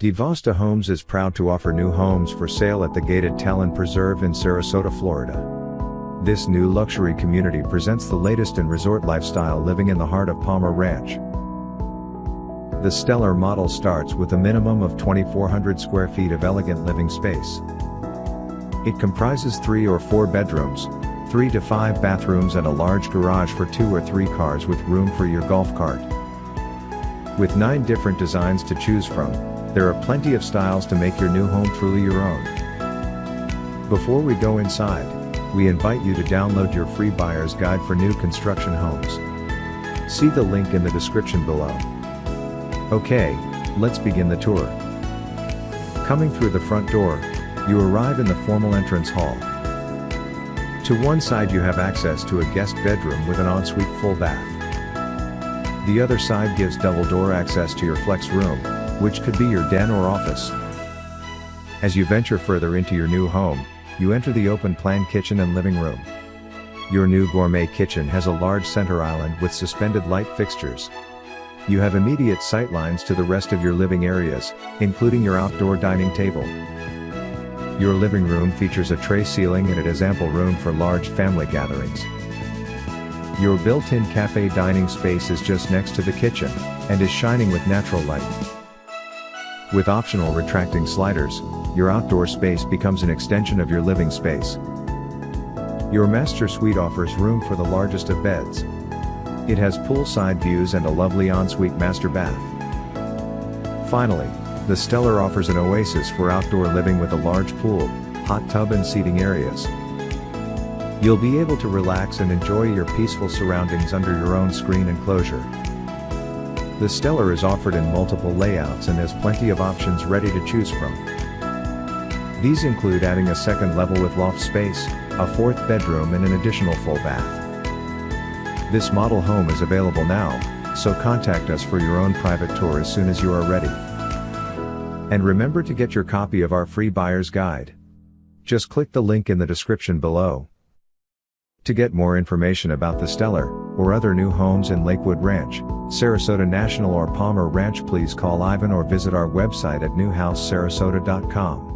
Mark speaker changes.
Speaker 1: DiVosta Homes is proud to offer new homes for sale at the gated Talon Preserve in Sarasota, Florida. This new luxury community presents the latest in resort lifestyle living in the heart of Palmer Ranch. The stellar model starts with a minimum of 2,400 square feet of elegant living space. It comprises 3 or 4 bedrooms, 3 to 5 bathrooms and a large garage for 2 or 3 cars with room for your golf cart. With 9 different designs to choose from, there are plenty of styles to make your new home truly your own. Before we go inside, we invite you to download your free buyer's guide for new construction homes. See the link in the description below. Okay, let's begin the tour. Coming through the front door, you arrive in the formal entrance hall. To one side you have access to a guest bedroom with an ensuite full bath. The other side gives double door access to your flex room, which could be your den or office. As you venture further into your new home, you enter the open plan kitchen and living room. Your new gourmet kitchen has a large center island with suspended light fixtures. You have immediate sight lines to the rest of your living areas, including your outdoor dining table. Your living room features a tray ceiling and it has ample room for large family gatherings. Your built-in cafe dining space is just next to the kitchen, and is shining with natural light. With optional retracting sliders, your outdoor space becomes an extension of your living space. Your master suite offers room for the largest of beds. It has poolside views and a lovely ensuite master bath. Finally, the Stellar offers an oasis for outdoor living with a large pool, hot tub and seating areas. You'll be able to relax and enjoy your peaceful surroundings under your own screen enclosure. The Stellar is offered in multiple layouts and has plenty of options ready to choose from. These include adding a second level with loft space, a 4th bedroom and an additional full bath. This model home is available now, so contact us for your own private tour as soon as you are ready. And remember to get your copy of our free buyer's guide. Just click the link in the description below. To get more information about the Stellar, or other new homes in Lakewood Ranch, Sarasota National or Palmer Ranch, please call Ivan or visit our website at newhousesarasota.com.